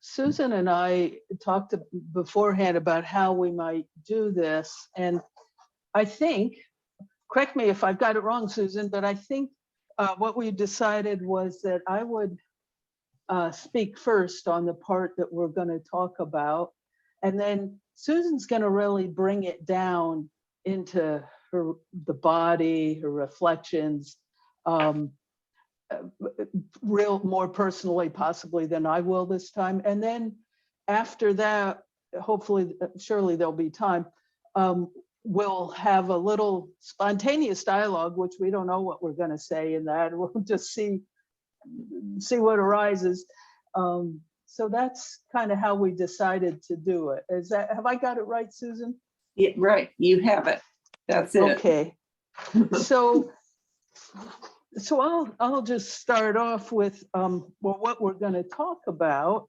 Susan and I talked beforehand about how we might do this. And I think, correct me if I've got it wrong, Susan, but I think what we decided was that I would speak first on the part that we're going to talk about. And then Susan's going to really bring it down into the body, her reflections, more personally, possibly than I will this time. And then after that, hopefully, surely there'll be time. We'll have a little spontaneous dialogue, which we don't know what we're going to say in that. We'll just see what arises. So that's kind of how we decided to do it. Have I got it right, Susan? Yeah, right. You have it. That's it. Okay. So I'll just start off with what we're going to talk about,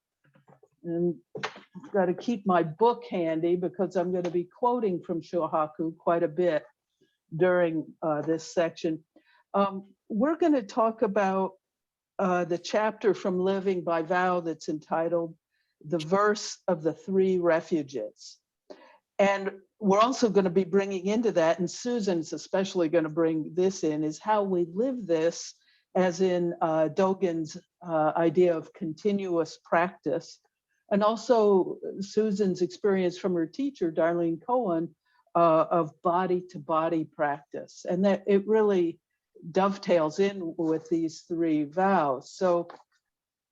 and I've got to keep my book handy because I'm going to be quoting from Shohaku quite a bit during this section. We're going to talk about the chapter from Living by Vow that's entitled "The Verse of the Three Refuges," and we're also going to be bringing into that, and Susan's especially going to bring this in, is how we live this, as in Dogen's idea of continuous practice, and also Susan's experience from her teacher, Darlene Cohen, of body-to-body practice, and that it really dovetails in with these three vows. So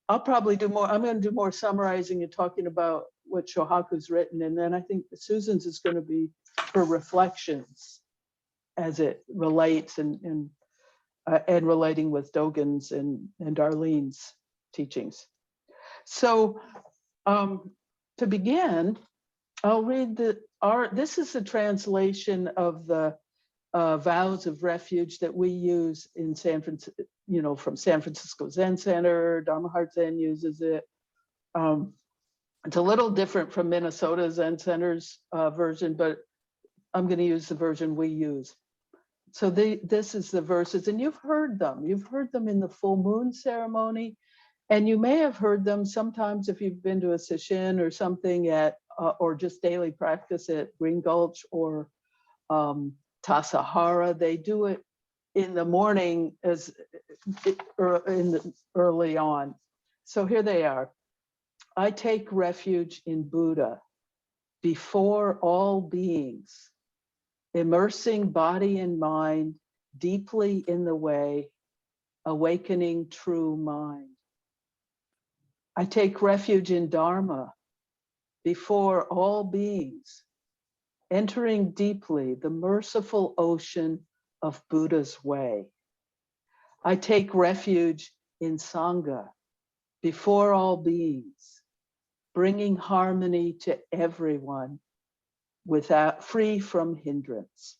I'll probably do more. I'm going to do more summarizing and talking about what Shohaku's written, and then I think Susan's is going to be her reflections as it relates and relating with Dogen's and Darlene's teachings. So to begin, I'll read this is the translation of the Vows of Refuge that we use in San Francisco, from San Francisco Zen Center. Dharma Heart Zen uses it. It's a little different from Minnesota Zen Center's version, but I'm going to use the version we use. So this is the verses, and you've heard them. You've heard them in the full moon ceremony, and you may have heard them sometimes if you've been to a sesshin or something or just daily practice at Green Gulch or Tassajara. They do it in the morning early on. So here they are. I take refuge in Buddha before all beings, immersing body and mind deeply in the way, awakening true mind. I take refuge in Dharma before all beings, entering deeply the merciful ocean of Buddha's way. I take refuge in Sangha before all beings, bringing harmony to everyone free from hindrance.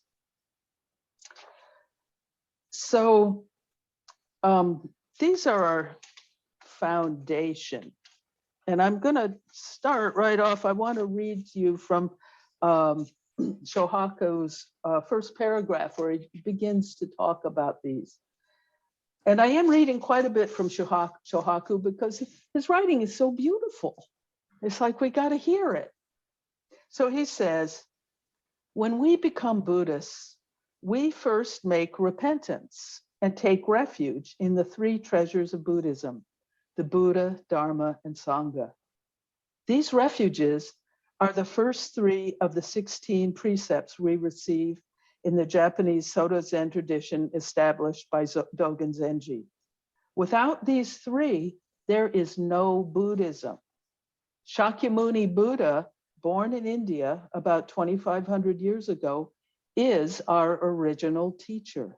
So these are our foundation. And I'm going to start right off. I want to read to you from Shohaku's first paragraph where he begins to talk about these. And I am reading quite a bit from Shohaku because his writing is so beautiful. It's like we got to hear it. So he says, when we become Buddhists, we first make repentance and take refuge in the three treasures of Buddhism, the Buddha, Dharma, and Sangha. These refuges are the first three of the 16 precepts we receive in the Japanese Soto Zen tradition established by Dogen Zenji. Without these three, there is no Buddhism. Shakyamuni Buddha, born in India about 2,500 years ago, is our original teacher.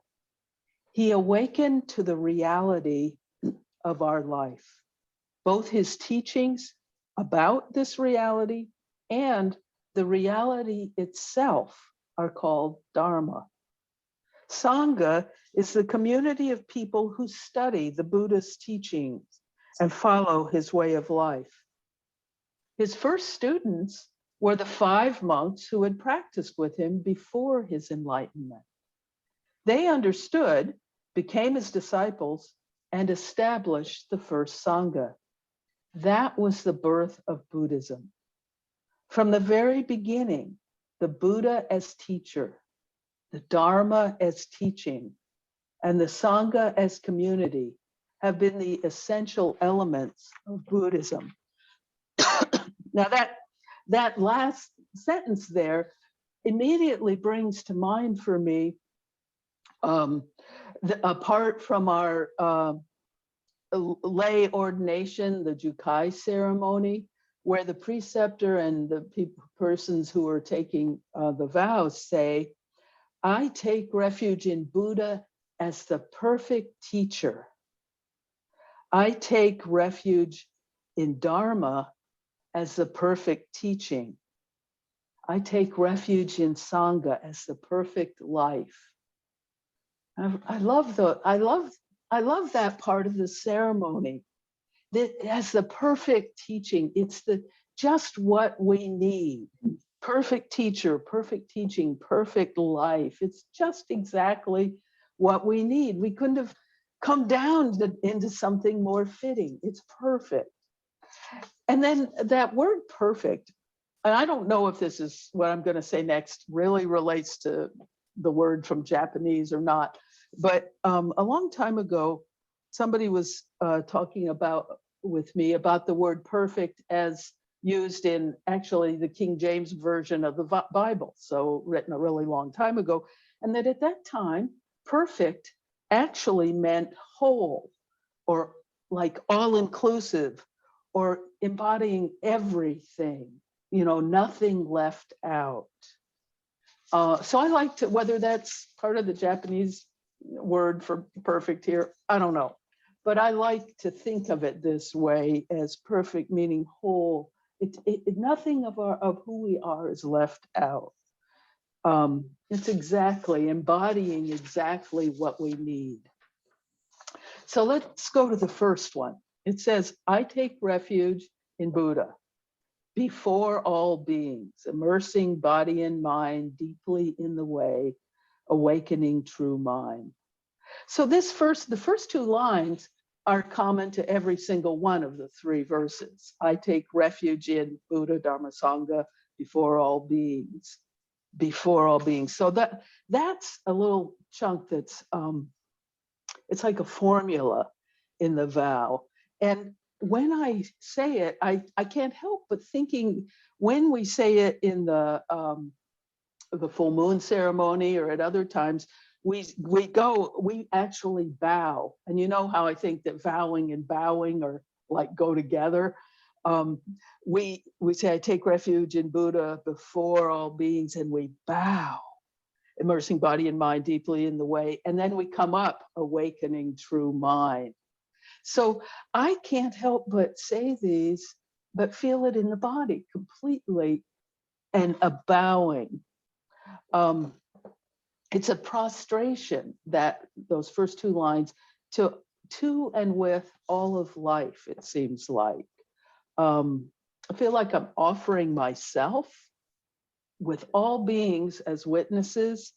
He awakened to the reality of our life. Both his teachings about this reality and the reality itself are called Dharma. Sangha is the community of people who study the Buddha's teachings and follow his way of life. His first students were the 5 monks who had practiced with him before his enlightenment. They understood, became his disciples, and established the first Sangha. That was the birth of Buddhism. From the very beginning, the Buddha as teacher, the Dharma as teaching, and the Sangha as community have been the essential elements of Buddhism. Now that last sentence there immediately brings to mind for me, apart from our lay ordination, the Jukai ceremony, where the preceptor and the persons who are taking the vows say, I take refuge in Buddha as the perfect teacher. I take refuge in Dharma as the perfect teaching. I take refuge in Sangha as the perfect life. I love that part of the ceremony. That as the perfect teaching, it's just what we need. Perfect teacher, perfect teaching, perfect life. It's just exactly what we need. We couldn't have come down into something more fitting. It's perfect. And then that word perfect, and I don't know if this is what I'm going to say next really relates to the word from Japanese or not, but a long time ago, somebody was talking with me about the word perfect as used in actually the King James version of the Bible, so written a really long time ago, and that at that time, perfect actually meant whole, or like all-inclusive, or embodying everything, nothing left out. So I like to, whether that's part of the Japanese word for perfect here, I don't know. But I like to think of it this way, as perfect meaning whole. Nothing of who we are is left out. It's exactly embodying exactly what we need. So let's go to the first one. It says, I take refuge in Buddha, before all beings, immersing body and mind deeply in the way, awakening true mind. So the first two lines are common to every single one of the three verses. I take refuge in Buddha, Dharma, Sangha, before all beings, before all beings. So that's a little chunk that's, it's like a formula in the vow. And when I say it, I can't help but thinking, when we say it in the full moon ceremony or at other times, we actually bow. And you know how I think that vowing and bowing are like go together. We say, I take refuge in Buddha before all beings, and we bow, immersing body and mind deeply in the way. And then we come up, awakening true mind. So I can't help but say these, but feel it in the body completely, and a bowing. It's a prostration, that those first two lines, to and with all of life, it seems like. I feel like I'm offering myself with all beings as witnesses,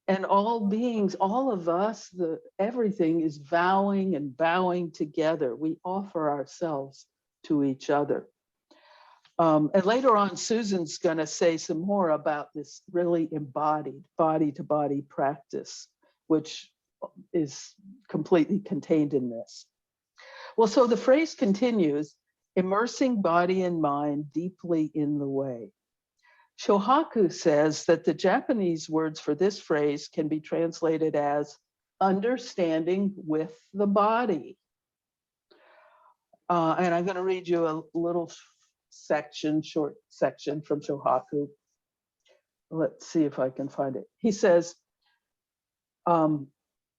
and all beings, all of us, everything is vowing and bowing together. We offer ourselves to each other. And later on, Susan's going to say some more about this really embodied body-to-body practice, which is completely contained in this. Well, so the phrase continues, immersing body and mind deeply in the way. Shohaku says that the Japanese words for this phrase can be translated as understanding with the body. And I'm going to read you a little short section from Shohaku. Let's see if I can find it. He says,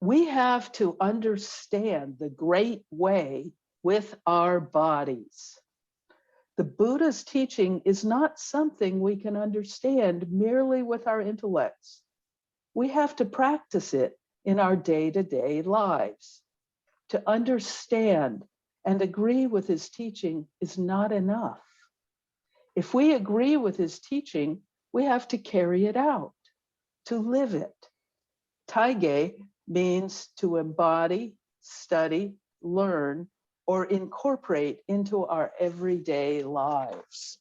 we have to understand the great way with our bodies. The Buddha's teaching is not something we can understand merely with our intellects. We have to practice it in our day-to-day lives. To understand and agree with his teaching is not enough. If we agree with his teaching, we have to carry it out, to live it. Taige means to embody, study, learn, or incorporate into our everyday lives.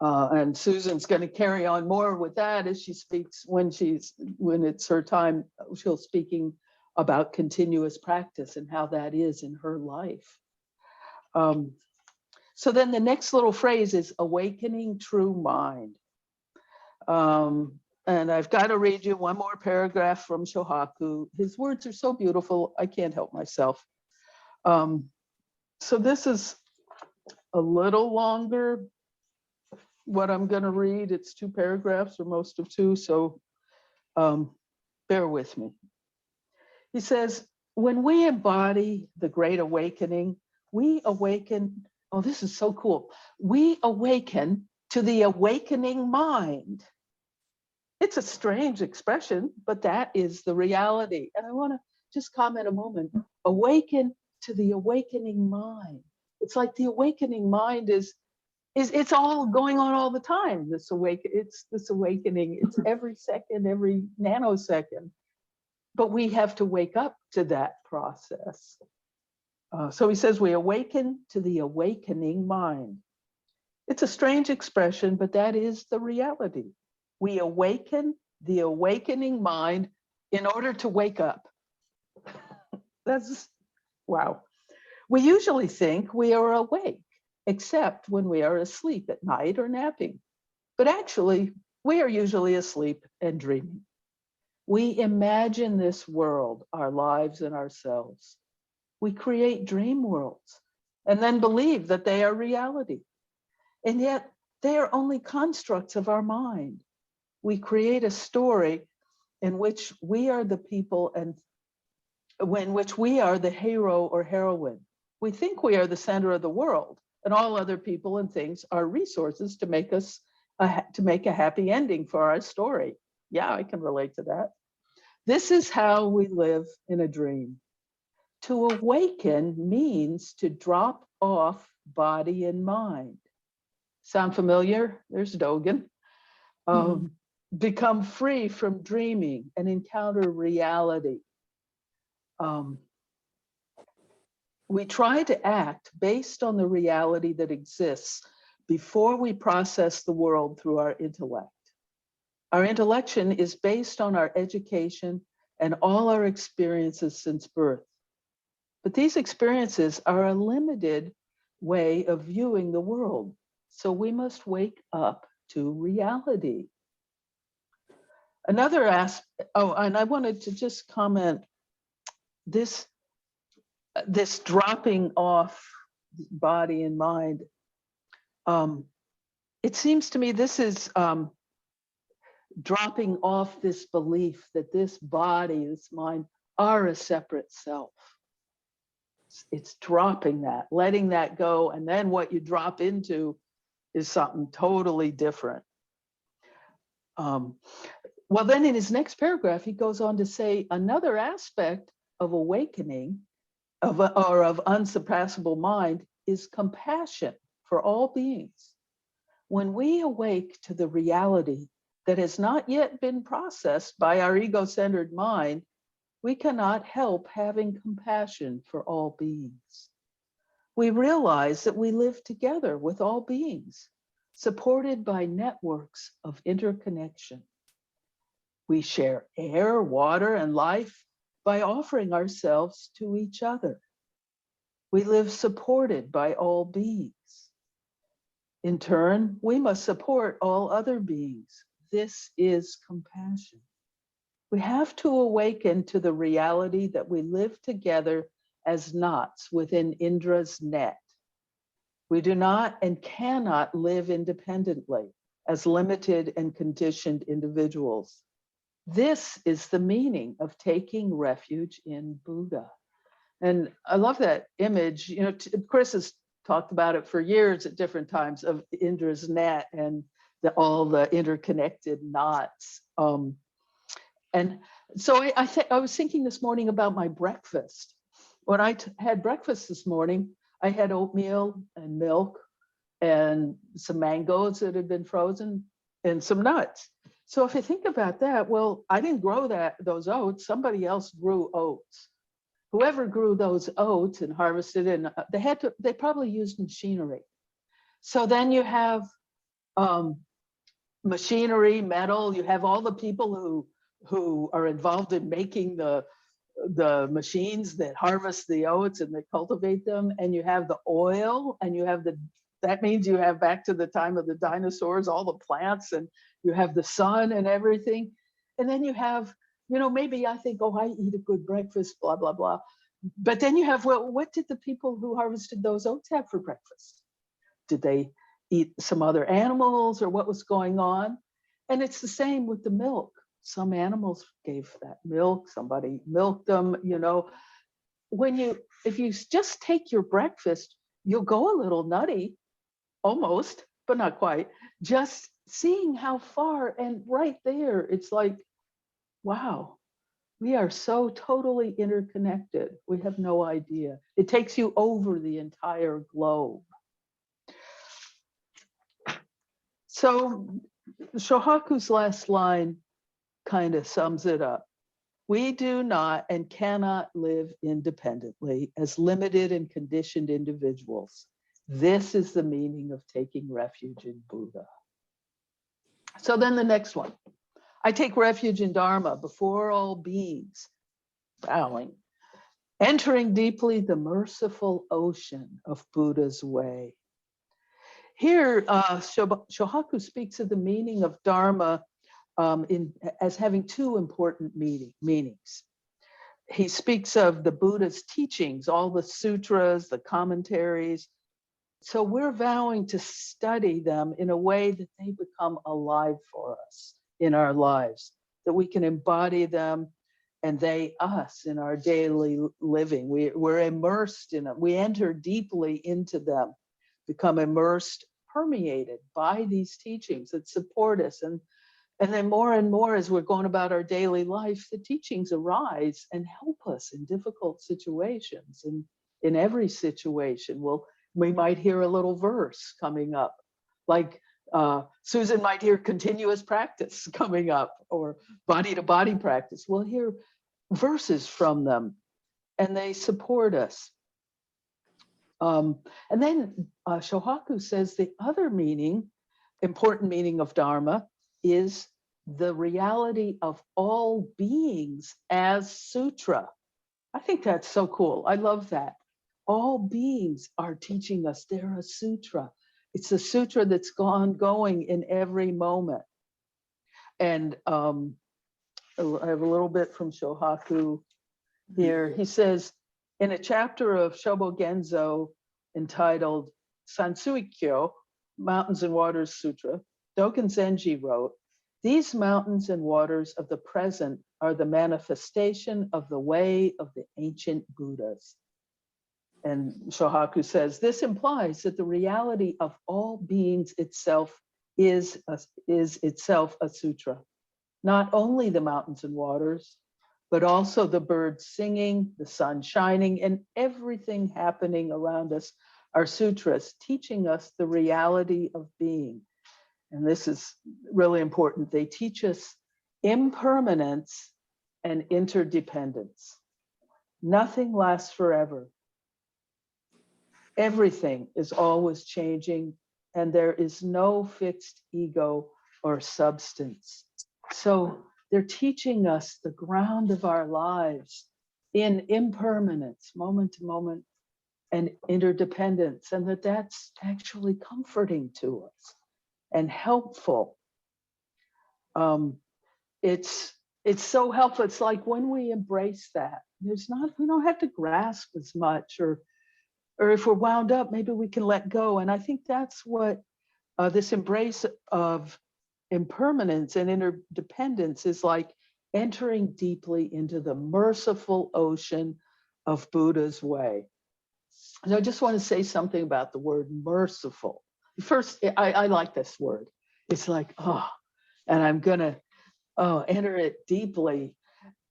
And Susan's going to carry on more with that as she speaks when it's her time. She'll speaking about continuous practice and how that is in her life. So then the next little phrase is awakening true mind. And I've got to read you one more paragraph from Shohaku. His words are so beautiful, I can't help myself. So this is a little longer, what I'm going to read. It's 2 paragraphs or most of 2, so bear with me. He says, when we embody the Great Awakening, we awaken, oh, this is so cool. We awaken to the awakening mind. It's a strange expression, but that is the reality. And I want to just comment a moment. Awaken to the awakening mind. It's like the awakening mind is it's all going on all the time. It's this awakening. It's every second, every nanosecond. But we have to wake up to that process. So he says we awaken to the awakening mind. It's a strange expression, but that is the reality. We awaken the awakening mind in order to wake up. That's, wow. We usually think we are awake, except when we are asleep at night or napping. But actually, we are usually asleep and dreaming. We imagine this world, our lives and ourselves. We create dream worlds and then believe that they are reality. And yet they are only constructs of our mind. We create a story in which we are the people and in which we are the hero or heroine. We think we are the center of the world and all other people and things are resources to make us to make a happy ending for our story. Yeah, I can relate to that. This is how we live in a dream. To awaken means to drop off body and mind. Sound familiar? There's Dogen. Become free from dreaming and encounter reality. We try to act based on the reality that exists before we process the world through our intellect. Our intellection is based on our education and all our experiences since birth. But these experiences are a limited way of viewing the world. So we must wake up to reality. Another aspect, oh, and I wanted to just comment, this dropping off body and mind, it seems to me this is dropping off this belief that this body, this mind are a separate self. It's dropping that, letting that go, and then what you drop into is something totally different. Well, then in his next paragraph, he goes on to say another aspect of awakening or of unsurpassable mind is compassion for all beings. When we awake to the reality that has not yet been processed by our ego-centered mind, we cannot help having compassion for all beings. We realize that we live together with all beings, supported by networks of interconnection. We share air, water, and life by offering ourselves to each other. We live supported by all beings. In turn, we must support all other beings. This is compassion. We have to awaken to the reality that we live together as knots within Indra's net. We do not and cannot live independently as limited and conditioned individuals. This is the meaning of taking refuge in Buddha. And I love that image. You know, Chris has talked about it for years at different times of Indra's net and all the interconnected knots. And so I was thinking this morning about my breakfast. When I had breakfast this morning, I had oatmeal and milk and some mangoes that had been frozen and some nuts. So if you think about that, well, I didn't grow those oats. Somebody else grew oats whoever grew those oats and harvested, and they probably used machinery. So then you have machinery, metal, you have all the people who are involved in making the machines that harvest the oats and that cultivate them, and you have the oil, and you have that means you have, back to the time of the dinosaurs, all the plants, and you have the sun and everything. And then you have, maybe I think, oh, I eat a good breakfast, blah, blah, blah. But then you have, well, what did the people who harvested those oats have for breakfast? Did they eat some other animals, or what was going on? And it's the same with the milk. Some animals gave that milk, somebody milked them, if you just take your breakfast, you'll go a little nutty, almost, but not quite, just seeing how far, and right there, it's like, wow, we are so totally interconnected. We have no idea. It takes you over the entire globe. So Shohaku's last line kind of sums it up. We do not and cannot live independently as limited and conditioned individuals. This is the meaning of taking refuge in Buddha. So then the next one. I take refuge in Dharma before all beings, bowing, entering deeply the merciful ocean of Buddha's way. Here, Shohaku speaks of the meaning of Dharma as having two important meanings. He speaks of the Buddha's teachings, all the sutras, the commentaries. So we're vowing to study them in a way that they become alive for us in our lives, that we can embody them, and they us in our daily living. We're immersed in them. We enter deeply into them, become immersed, permeated by these teachings that support us. And then more and more, as we're going about our daily life, the teachings arise and help us in difficult situations. And in every situation, we might hear a little verse coming up, like Susan might hear continuous practice coming up, or body-to-body practice. We'll hear verses from them, and they support us. And then Shohaku says the other important meaning of Dharma is the reality of all beings as sutra. I think that's so cool. I love that. All beings are teaching us. They're a sutra. It's a sutra that's going in every moment. And I have a little bit from Shohaku here. He says, in a chapter of Shobogenzo entitled Sansuikyo, Mountains and Waters Sutra, Dogen Zenji wrote, "These mountains and waters of the present are the manifestation of the way of the ancient Buddhas." And Shohaku says, this implies that the reality of all beings itself is itself a sutra. Not only the mountains and waters, but also the birds singing, the sun shining, and everything happening around us are sutras teaching us the reality of being. And this is really important. They teach us impermanence and interdependence. Nothing lasts forever. Everything is always changing, and there is no fixed ego or substance. So they're teaching us the ground of our lives in impermanence, moment to moment, and interdependence, and that's actually comforting to us and helpful. It's so helpful. It's like when we embrace that, we don't have to grasp as much, or if we're wound up, maybe we can let go. And I think that's what this embrace of impermanence and interdependence is like, entering deeply into the merciful ocean of Buddha's way. And I just want to say something about the word merciful. First, I like this word. It's like, and I'm gonna enter it deeply.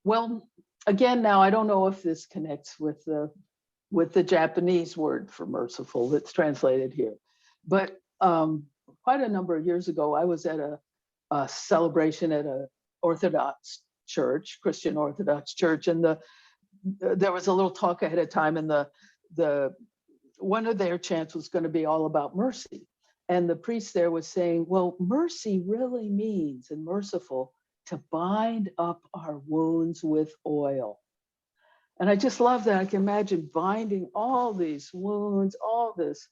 Well, again, now I don't know if this connects with the Japanese word for merciful that's translated here, but quite a number of years ago, I was at a celebration at a Orthodox church, Christian Orthodox church, and there was a little talk ahead of time, and the one of their chants was going to be all about mercy. And the priest there was saying, well, mercy really means, and merciful, to bind up our wounds with oil. And I just love that. I can imagine binding all these wounds, all this,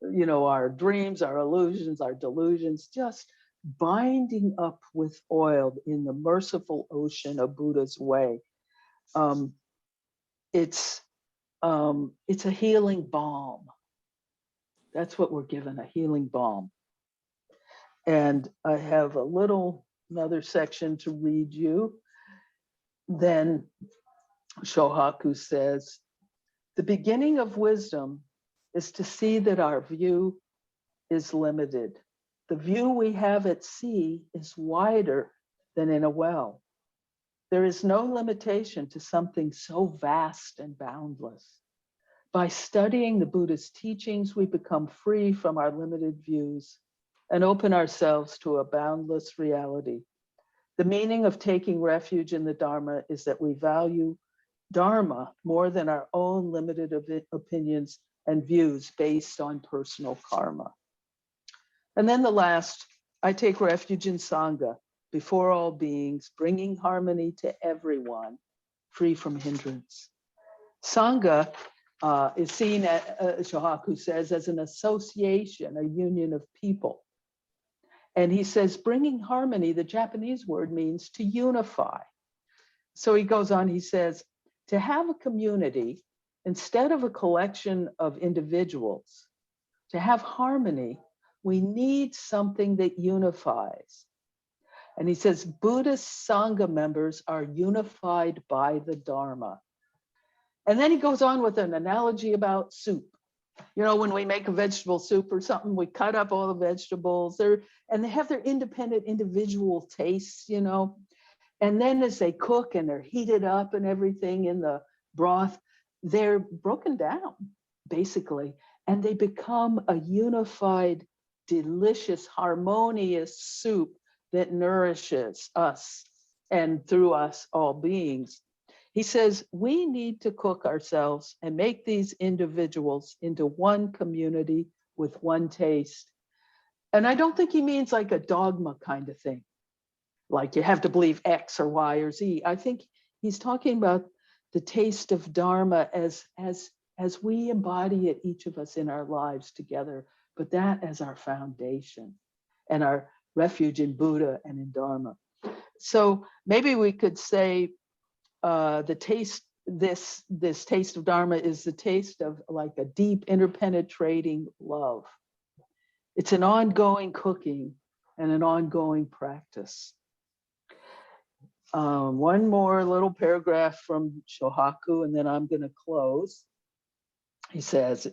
our dreams, our illusions, our delusions, just binding up with oil in the merciful ocean of Buddha's way. It's a healing balm. That's what we're given, a healing balm. And I have another section to read you. Then Shohaku says, the beginning of wisdom is to see that our view is limited. The view we have at sea is wider than in a well. There is no limitation to something so vast and boundless. By studying the Buddha's teachings, we become free from our limited views and open ourselves to a boundless reality. The meaning of taking refuge in the Dharma is that we value Dharma more than our own limited opinions and views based on personal karma. And then the last, I take refuge in Sangha, before all beings, bringing harmony to everyone, free from hindrance. Sangha is seen, Shohaku says, as an association, a union of people. And he says, bringing harmony, the Japanese word means to unify. So he goes on, he says, to have a community, instead of a collection of individuals, to have harmony, we need something that unifies. And he says, Buddhist Sangha members are unified by the Dharma. And then he goes on with an analogy about soup. When we make a vegetable soup or something, we cut up all the vegetables and they have their independent individual tastes, And then as they cook and they're heated up and everything in the broth, they're broken down, basically, and they become a unified, delicious, harmonious soup that nourishes us and through us all beings. He says, we need to cook ourselves and make these individuals into one community with one taste. And I don't think he means like a dogma kind of thing, like you have to believe X or Y or Z. I think he's talking about the taste of Dharma as we embody it, each of us in our lives together, but that as our foundation and our refuge in Buddha and in Dharma. So maybe we could say the taste, this taste of Dharma is the taste of like a deep interpenetrating love. It's an ongoing cooking and an ongoing practice. One more little paragraph from Shohaku, and then I'm going to close. He says,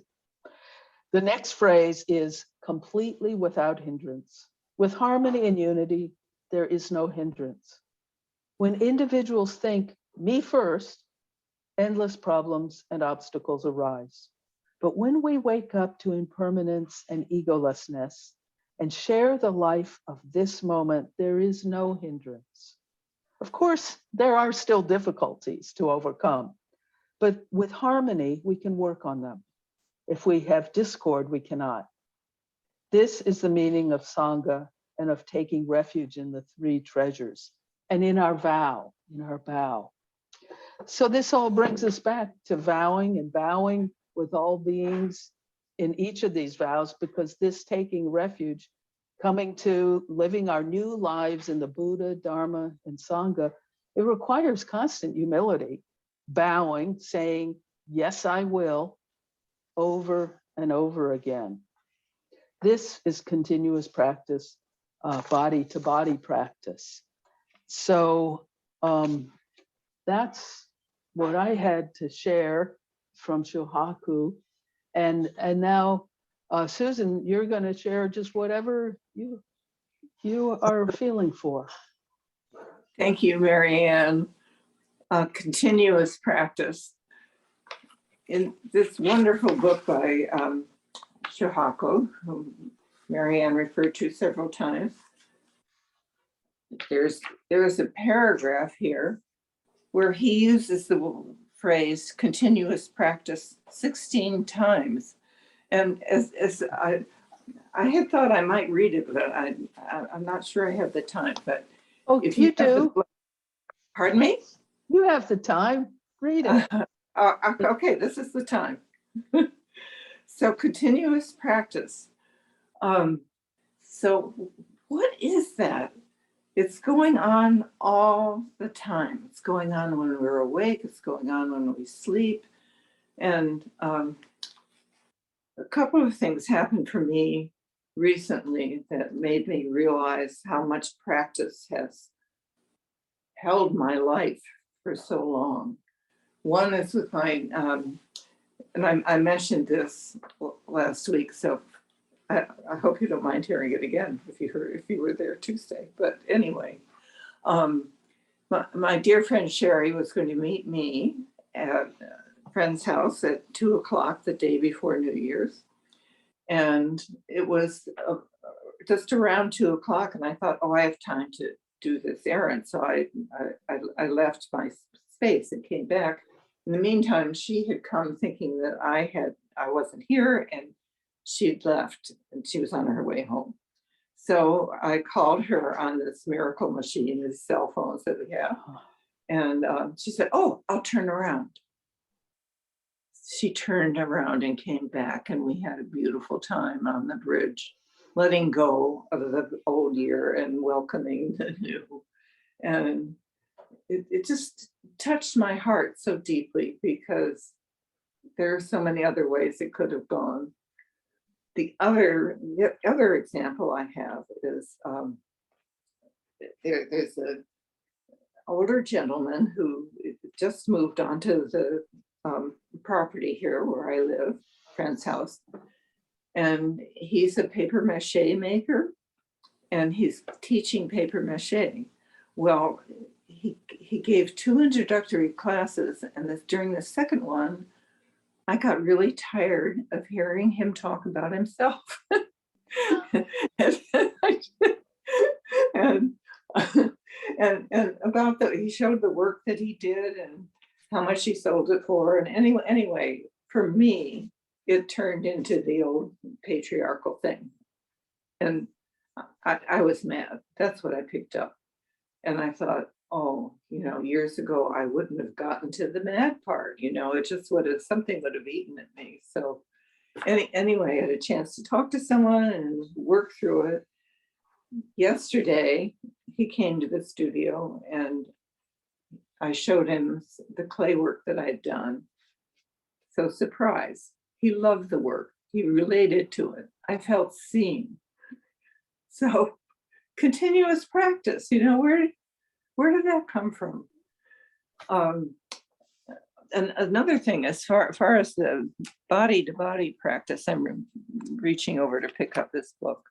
the next phrase is completely without hindrance. With harmony and unity, there is no hindrance. When individuals think, me first, endless problems and obstacles arise. But when we wake up to impermanence and egolessness and share the life of this moment, there is no hindrance. Of course, there are still difficulties to overcome, but with harmony, we can work on them. If we have discord, we cannot. This is the meaning of Sangha and of taking refuge in the three treasures and in our vow, So this all brings us back to vowing and bowing with all beings in each of these vows, because this taking refuge, coming to living our new lives in the Buddha, Dharma, and Sangha, it requires constant humility, bowing, saying, yes, I will, over and over again. This is continuous practice, body to body practice. So that's what I had to share from Shohaku. And now, Susan, you're going to share just whatever you are feeling for. Thank you, Marianne. Continuous practice. In this wonderful book by Shohaku, whom Marianne referred to several times, there's a paragraph here where he uses the phrase continuous practice 16 times. And as I had thought I might read it, but I'm not sure I have the time. But Oh, if you have do. Pardon me? You have the time. Read it. Okay, this is the time. So continuous practice. So what is that? It's going on all the time. It's going on when we're awake. It's going on when we sleep. And a couple of things happened for me recently that made me realize how much practice has held my life for so long. One is with my, and I mentioned this last week, so I hope you don't mind hearing it again if you were there Tuesday. But anyway, my dear friend Sherry was going to meet me at a friend's house at 2:00 the day before New Year's, and it was just around 2:00, and I thought, oh, I have time to do this errand, so I left my space and came back. In the meantime, she had come thinking that I wasn't here, and she'd left, and she was on her way home. So I called her on this miracle machine, these cell phones that we have, and she said, "Oh, I'll turn around." She turned around and came back, and we had a beautiful time on the bridge, letting go of the old year and welcoming the new. And it just touched my heart so deeply because there are so many other ways it could have gone. The other example I have is there's an older gentleman who just moved onto the property here where I live, friend's house, and he's a paper mache maker, and he's teaching paper mache. Well, he gave 2 introductory classes, and during the second one, I got really tired of hearing him talk about himself. and, and about he showed the work that he did and how much he sold it for. And anyway, for me, it turned into the old patriarchal thing. And I was mad. That's what I picked up. And I thought, oh, years ago, I wouldn't have gotten to the mad part. It just something would have eaten at me. So anyway, I had a chance to talk to someone and work through it. Yesterday, he came to the studio and I showed him the clay work that I'd done. So surprise, he loved the work. He related to it. I felt seen. So continuous practice, where did that come from? And another thing, as far as the body-to-body practice, I'm reaching over to pick up this book.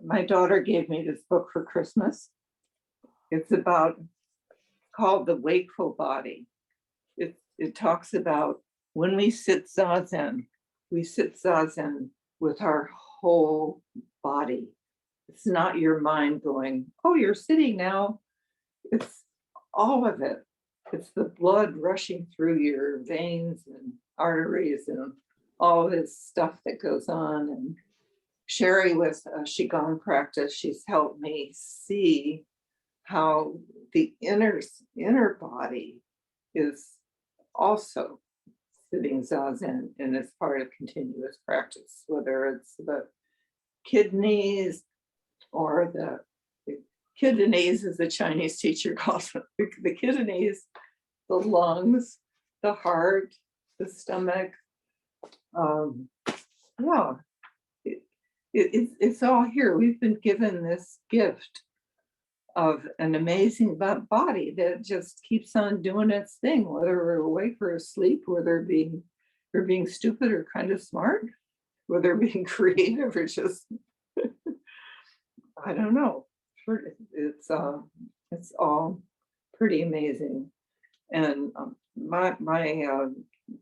My daughter gave me this book for Christmas. It's called The Wakeful Body. It talks about when we sit zazen with our whole body. It's not your mind going, oh, you're sitting now. It's all of it. It's the blood rushing through your veins and arteries and all this stuff that goes on. And Sherry with Qigong practice, she's helped me see how the inner body is also sitting zazen and is part of continuous practice, whether it's the kidneys or the kidneys, as the Chinese teacher calls them, the kidneys, the lungs, the heart, the stomach. Yeah, it's all here. We've been given this gift of an amazing body that just keeps on doing its thing, whether we're awake or asleep, whether we're being stupid or kind of smart, whether being creative or just, I don't know. It's all pretty amazing. And my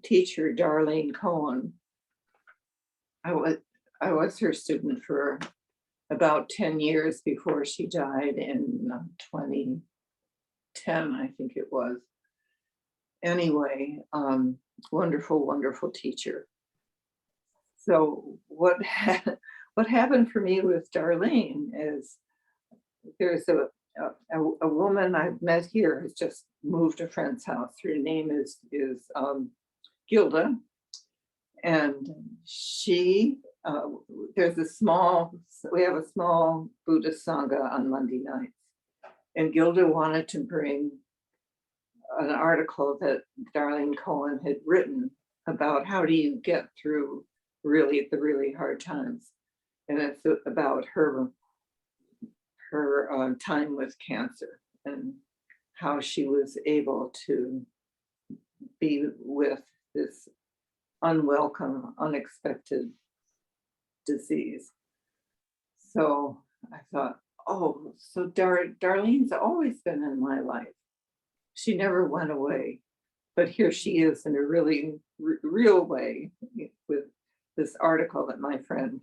teacher, Darlene Cohen, I was her student for about 10 years before she died in 10, I think it was. Anyway, wonderful, wonderful teacher. So what happened for me with Darlene is there's a woman I've met here who's just moved to a friend's house. Her name is Gilda, and she we have a small Buddhist Sangha on Monday nights, and Gilda wanted to bring an article that Darlene Cohen had written about how do you get through the really hard times, and it's about her time with cancer and how she was able to be with this unwelcome, unexpected disease. So I thought, oh, so Darlene's always been in my life. She never went away, but here she is in a really real way with this article that my friend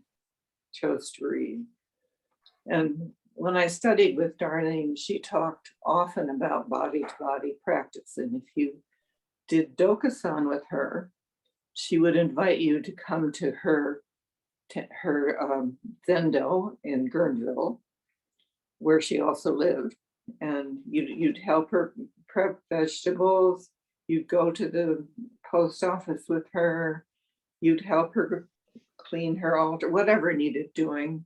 chose to read. And when I studied with Darlene, she talked often about body-to-body practice. And if you did Dokusan with her, she would invite you to come to her zendo in Guerneville, where she also lived. And you'd help her prep vegetables. You'd go to the post office with her. You'd help her clean her altar, whatever needed doing.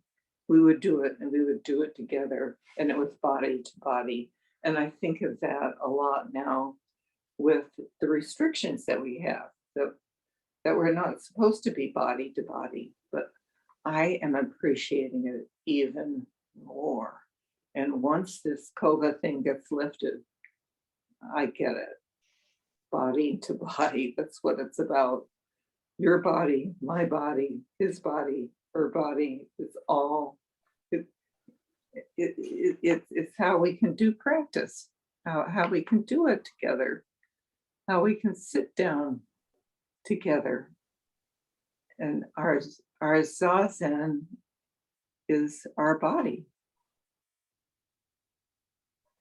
We would do it, and we would do it together, and it was body to body. And I think of that a lot now with the restrictions that we have, that we're not supposed to be body to body, but I am appreciating it even more. And once this COVID thing gets lifted, I get it. Body to body, that's what it's about. Your body, my body, his body, her body, it's all, it's how we can do practice, how we can do it together, how we can sit down together. And our zazen is our body.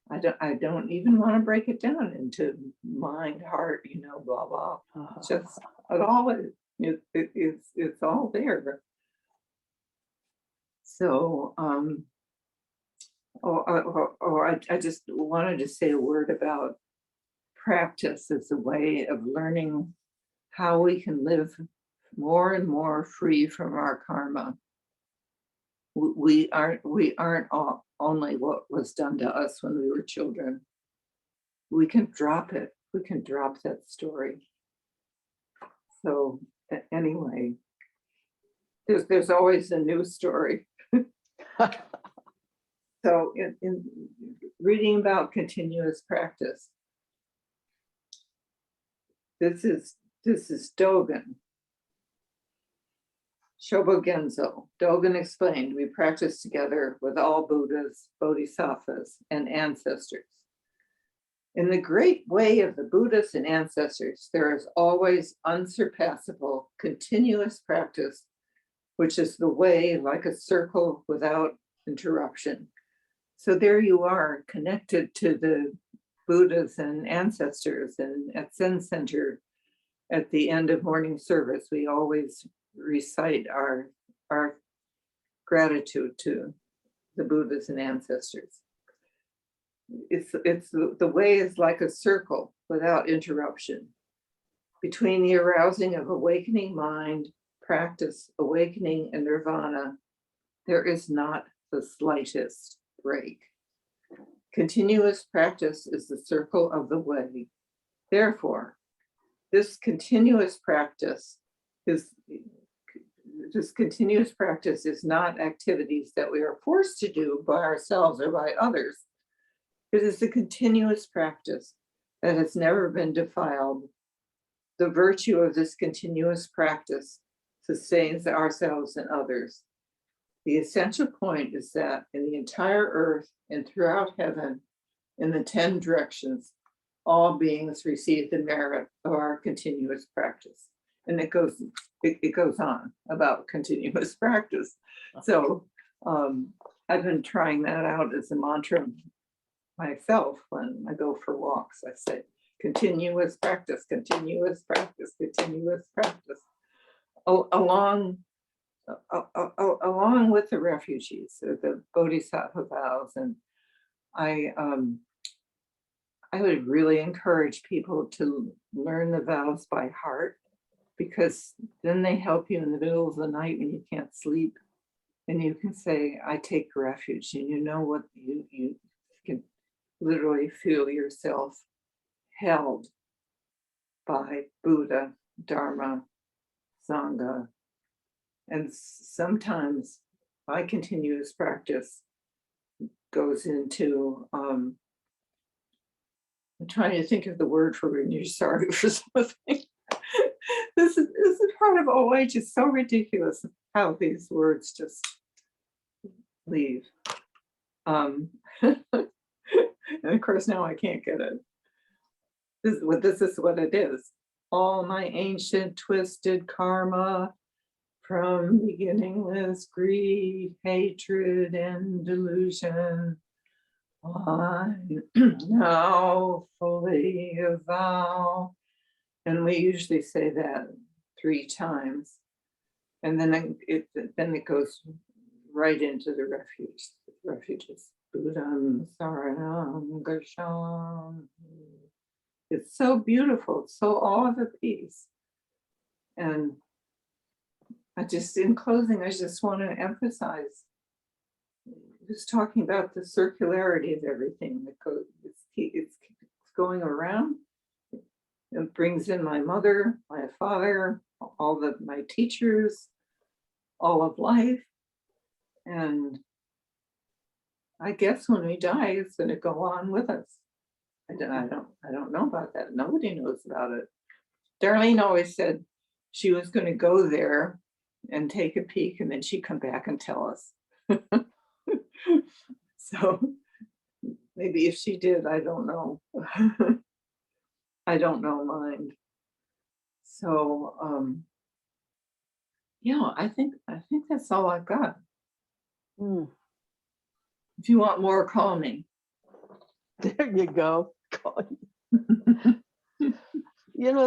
I don't even want to break it down into mind, heart, blah, blah. Just it always, it's all there. So, I just wanted to say a word about practice as a way of learning how we can live more and more free from our karma. We aren't only what was done to us when we were children. We can drop it. We can drop that story. So anyway, there's always a new story. So in reading about continuous practice, this is Dogen. Shobogenzo. Dogen explained, we practice together with all Buddhas, Bodhisattvas, and ancestors. In the great way of the Buddhas and ancestors, there is always unsurpassable, continuous practice, which is the way like a circle without interruption. So there you are, connected to the Buddhas and ancestors. And at Zen Center, at the end of morning service, we always recite our gratitude to the Buddhas and ancestors. It's the way is like a circle without interruption. Between the arousing of awakening mind, practice, awakening, and nirvana, there is not the slightest break. Continuous practice is the circle of the way. Therefore, this continuous practice is not activities that we are forced to do by ourselves or by others. It is a continuous practice that has never been defiled. The virtue of this continuous practice sustains ourselves and others. The essential point is that in the entire earth and throughout heaven, in the 10 directions, all beings receive the merit of our continuous practice. And it goes on about continuous practice. So I've been trying that out as a mantra myself when I go for walks. I say, continuous practice, continuous practice, continuous practice. Along with the refugees, the Bodhisattva vows, and I would really encourage people to learn the vows by heart, because then they help you in the middle of the night when you can't sleep, and you can say, I take refuge, and you know what, you can literally feel yourself held by Buddha, Dharma, Sangha. And sometimes my continuous practice goes into, I'm trying to think of the word for when you're sorry for something. This is part of OH. It's so ridiculous how these words just leave. And of course now I can't get it. This is what it is. All my ancient twisted karma from beginningless greed, hatred, and delusion, I now fully avow. And we usually say that 3 times. And then it goes right into the refuge. Refuges. Buddham Saranam Gacchami. It's so beautiful. It's so all of a piece. And in closing, I just want to emphasize, just talking about the circularity of everything that goes, it's going around. It brings in my mother, my father, all of my teachers, all of life. And I guess when we die, it's going to go on with us. I don't know about that. Nobody knows about it. Darlene always said she was going to go there and take a peek, and then she'd come back and tell us. So maybe if she did, I don't know. I don't know mind. So yeah, I think that's all I've got. Mm. If you want more, call me. There you go. You know,